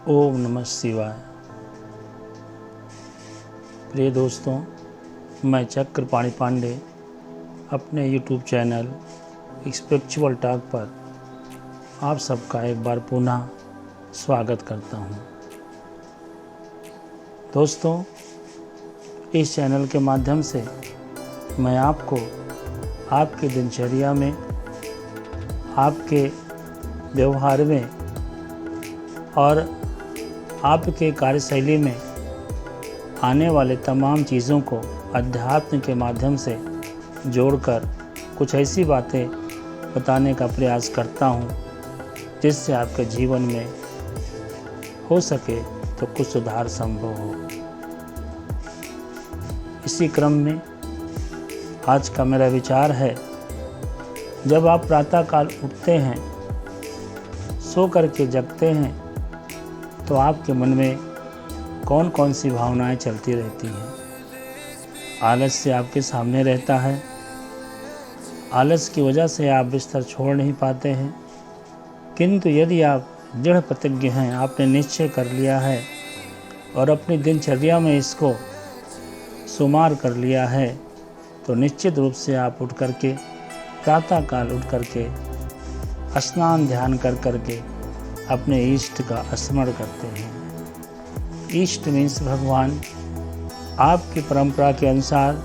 ओम नमः शिवाय। प्रिय दोस्तों, मैं चक्रपाणि पांडे अपने YouTube चैनल स्पिरिचुअल टॉक पर आप सबका एक बार पुनः स्वागत करता हूं। दोस्तों, इस चैनल के माध्यम से मैं आपको आपकी दिनचर्या में, आपके व्यवहार में और आपके कार्यशैली में आने वाले तमाम चीज़ों को अध्यात्म के माध्यम से जोड़कर कुछ ऐसी बातें बताने का प्रयास करता हूँ जिससे आपके जीवन में हो सके तो कुछ सुधार संभव हो। इसी क्रम में आज का मेरा विचार है, जब आप प्रातःकाल उठते हैं, सो करके जगते हैं, तो आपके मन में कौन कौन सी भावनाएं चलती रहती हैं। आलस्य आपके सामने रहता है। आलस की वजह से आप बिस्तर छोड़ नहीं पाते हैं, किंतु यदि आप दृढ़ प्रतिज्ञ हैं, आपने निश्चय कर लिया है और अपनी दिनचर्या में इसको शुमार कर लिया है, तो निश्चित रूप से आप उठ करके प्रातःकाल उठ करके स्नान ध्यान कर करके अपने इष्ट का स्मरण करते हैं। इष्ट मीन्स भगवान। आपकी परंपरा के अनुसार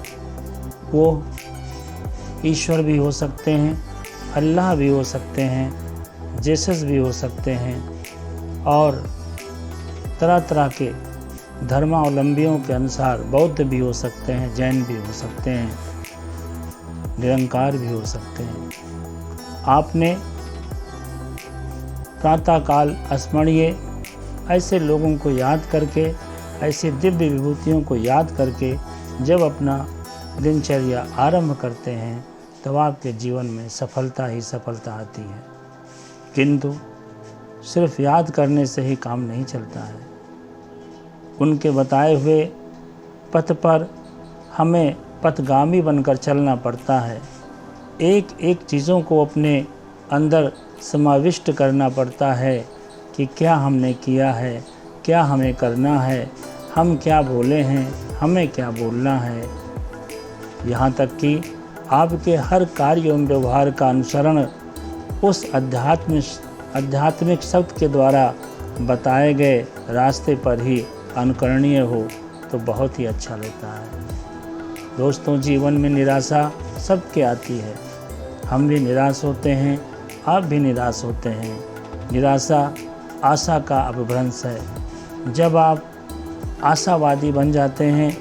वो ईश्वर भी हो सकते हैं, अल्लाह भी हो सकते हैं, जेसस भी हो सकते हैं और तरह तरह के धर्मावलंबियों के अनुसार बौद्ध भी हो सकते हैं, जैन भी हो सकते हैं, निरंकार भी हो सकते हैं। आपने प्रातःकाल स्मरणीय ऐसे लोगों को याद करके, ऐसे दिव्य विभूतियों को याद करके जब अपना दिनचर्या आरंभ करते हैं, तब आपके जीवन में सफलता ही सफलता आती है। किंतु सिर्फ याद करने से ही काम नहीं चलता है। उनके बताए हुए पथ पर हमें पथगामी बनकर चलना पड़ता है। एक एक चीज़ों को अपने अंदर समाविष्ट करना पड़ता है कि क्या हमने किया है, क्या हमें करना है, हम क्या बोले हैं, हमें क्या बोलना है। यहाँ तक कि आपके हर कार्य एवं व्यवहार का अनुसरण उस आध्यात्मिक शब्द के द्वारा बताए गए रास्ते पर ही अनुकरणीय हो तो बहुत ही अच्छा लगता है। दोस्तों, जीवन में निराशा सबके आती है। हम भी निराश होते हैं, आप भी निराश होते हैं। निराशा आशा का अपभ्रंश है। जब आप आशावादी बन जाते हैं,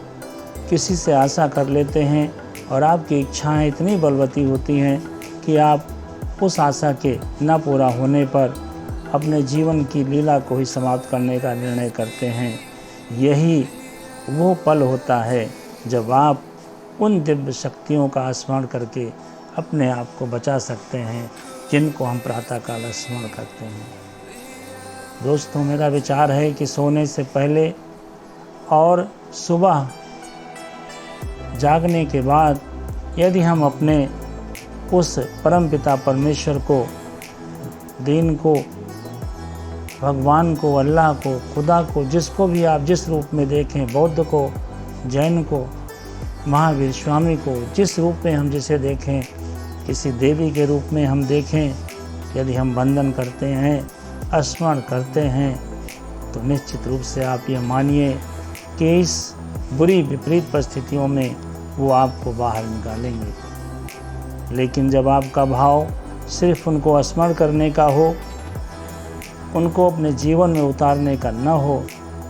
किसी से आशा कर लेते हैं और आपकी इच्छाएं इतनी बलवती होती हैं कि आप उस आशा के न पूरा होने पर अपने जीवन की लीला को ही समाप्त करने का निर्णय करते हैं। यही वो पल होता है जब आप उन दिव्य शक्तियों का स्मरण करके अपने आप को बचा सकते हैं, जिनको हम प्रातःकाल स्मरण करते हैं। दोस्तों, मेरा विचार है कि सोने से पहले और सुबह जागने के बाद यदि हम अपने उस परमपिता परमेश्वर को, दीन को, भगवान को, अल्लाह को, खुदा को, जिसको भी आप जिस रूप में देखें, बौद्ध को, जैन को, महावीर स्वामी को, जिस रूप में हम जिसे देखें, किसी देवी के रूप में हम देखें, यदि हम वंदन करते हैं, स्मरण करते हैं, तो निश्चित रूप से आप ये मानिए कि इस बुरी विपरीत परिस्थितियों में वो आपको बाहर निकालेंगे। लेकिन जब आपका भाव सिर्फ उनको स्मरण करने का हो, उनको अपने जीवन में उतारने का न हो,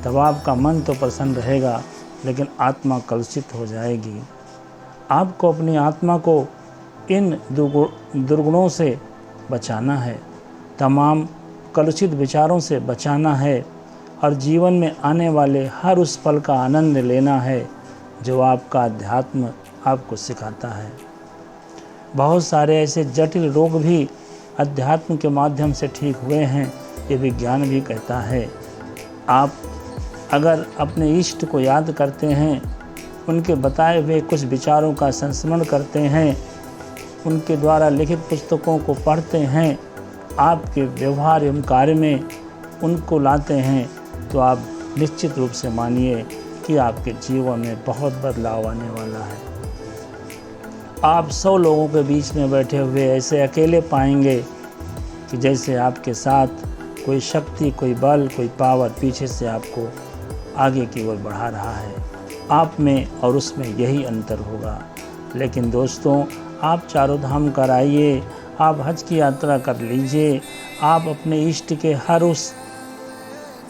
तब आपका मन तो प्रसन्न रहेगा, लेकिन आत्मा कलुषित हो जाएगी। आपको अपनी आत्मा को इन दुर्गुणों से बचाना है, तमाम कलुषित विचारों से बचाना है और जीवन में आने वाले हर उस पल का आनंद लेना है जो आपका अध्यात्म आपको सिखाता है। बहुत सारे ऐसे जटिल रोग भी अध्यात्म के माध्यम से ठीक हुए हैं, ये विज्ञान भी कहता है। आप अगर अपने इष्ट को याद करते हैं, उनके बताए हुए कुछ विचारों का संस्मरण करते हैं, उनके द्वारा लिखित पुस्तकों को पढ़ते हैं, आपके व्यवहार एवं कार्य में उनको लाते हैं, तो आप निश्चित रूप से मानिए कि आपके जीवन में बहुत बदलाव आने वाला है। आप 100 लोगों के बीच में बैठे हुए ऐसे अकेले पाएंगे कि जैसे आपके साथ कोई शक्ति, कोई बल, कोई पावर पीछे से आपको आगे की ओर बढ़ा रहा है। आप में और उसमें यही अंतर होगा। लेकिन दोस्तों, आप चारों धाम कर आइए, आप हज की यात्रा कर लीजिए, आप अपने इष्ट के हर उस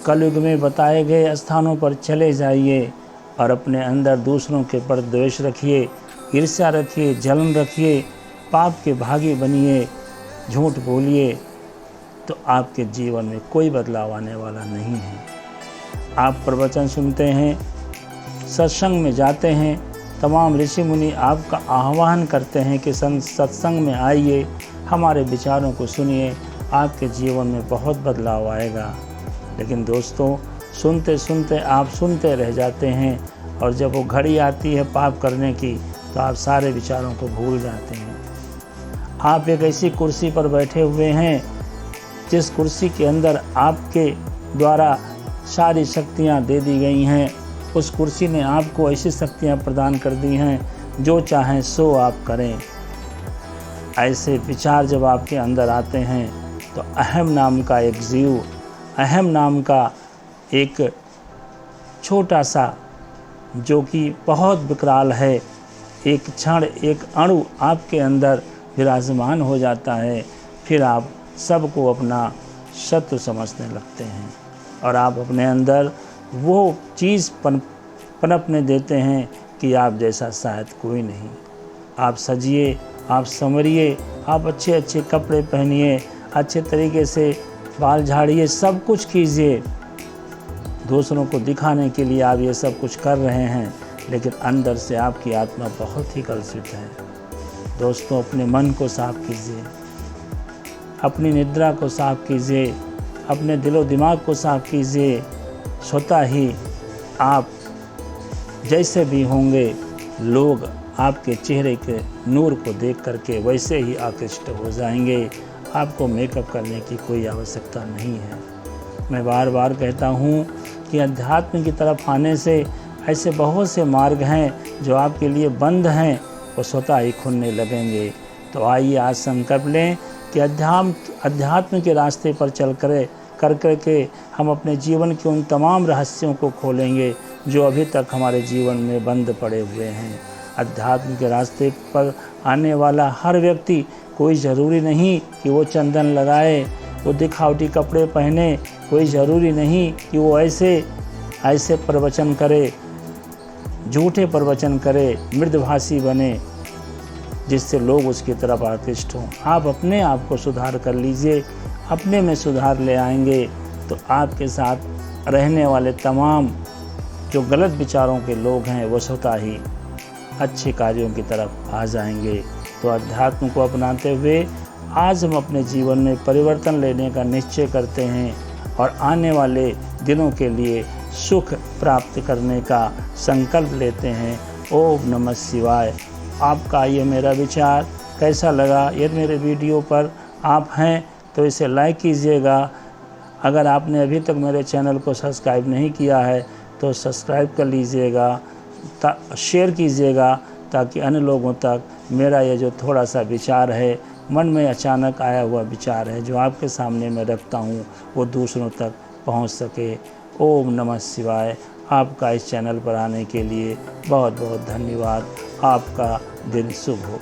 कलयुग में बताए गए स्थानों पर चले जाइए और अपने अंदर दूसरों के प्रति द्वेष रखिए, ईर्ष्या रखिए, जलन रखिए, पाप के भागी बनिए, झूठ बोलिए, तो आपके जीवन में कोई बदलाव आने वाला नहीं है। आप प्रवचन सुनते हैं, सत्संग में जाते हैं, तमाम ऋषि मुनि आपका आह्वान करते हैं कि सत्संग में आइए, हमारे विचारों को सुनिए, आपके जीवन में बहुत बदलाव आएगा। लेकिन दोस्तों, सुनते सुनते आप सुनते रह जाते हैं और जब वो घड़ी आती है पाप करने की तो आप सारे विचारों को भूल जाते हैं। आप एक ऐसी कुर्सी पर बैठे हुए हैं जिस कुर्सी के अंदर आपके द्वारा सारी शक्तियाँ दे दी गई हैं। उस कुर्सी ने आपको ऐसी शक्तियाँ प्रदान कर दी हैं, जो चाहें सो आप करें। ऐसे विचार जब आपके अंदर आते हैं तो अहम नाम का एक जीव, अहम नाम का एक छोटा सा जो कि बहुत विकराल है, एक क्षण, एक अणु आपके अंदर विराजमान हो जाता है। फिर आप सबको अपना शत्रु समझने लगते हैं और आप अपने अंदर वो चीज़ पनपने देते हैं कि आप जैसा शायद कोई नहीं। आप सजिए, आप संवरिए, आप अच्छे अच्छे कपड़े पहनिए, अच्छे तरीके से बाल झाड़िए, सब कुछ कीजिए। दूसरों को दिखाने के लिए आप ये सब कुछ कर रहे हैं, लेकिन अंदर से आपकी आत्मा बहुत ही कलुषित है। दोस्तों, अपने मन को साफ कीजिए, अपनी निद्रा को साफ कीजिए, अपने दिलो दिमाग को साफ कीजिए। स्वतः ही आप जैसे भी होंगे, लोग आपके चेहरे के नूर को देख करके वैसे ही आकृष्ट हो जाएंगे। आपको मेकअप करने की कोई आवश्यकता नहीं है। मैं बार बार कहता हूँ कि अध्यात्म की तरफ आने से ऐसे बहुत से मार्ग हैं जो आपके लिए बंद हैं, वो स्वतः ही खुलने लगेंगे। तो आइए आज संकल्प लें कि अध्यात्म के रास्ते पर चल कर के हम अपने जीवन के उन तमाम रहस्यों को खोलेंगे जो अभी तक हमारे जीवन में बंद पड़े हुए हैं। अध्यात्म के रास्ते पर आने वाला हर व्यक्ति, कोई ज़रूरी नहीं कि वो चंदन लगाए, वो दिखावटी कपड़े पहने, कोई ज़रूरी नहीं कि वो ऐसे प्रवचन करे, झूठे प्रवचन करे, मृदभाषी बने जिससे लोग उसकी तरफ आकृष्ट हों। आप अपने आप को सुधार कर लीजिए, अपने में सुधार ले आएंगे तो आपके साथ रहने वाले तमाम जो गलत विचारों के लोग हैं वो स्वतः ही अच्छे कार्यों की तरफ आ जाएंगे। तो अध्यात्म को अपनाते हुए आज हम अपने जीवन में परिवर्तन लेने का निश्चय करते हैं और आने वाले दिनों के लिए सुख प्राप्त करने का संकल्प लेते हैं। ओम नमः शिवाय। आपका ये मेरा विचार कैसा लगा? यदि मेरे वीडियो पर आप हैं तो इसे लाइक कीजिएगा। अगर आपने अभी तक मेरे चैनल को सब्सक्राइब नहीं किया है तो सब्सक्राइब कर लीजिएगा, शेयर कीजिएगा ताकि अन्य लोगों तक मेरा ये जो थोड़ा सा विचार है, मन में अचानक आया हुआ विचार है जो आपके सामने मैं रखता हूँ, वो दूसरों तक पहुँच सके। ओम नमः शिवाय। आपका इस चैनल पर आने के लिए बहुत बहुत धन्यवाद। आपका दिन शुभ हो।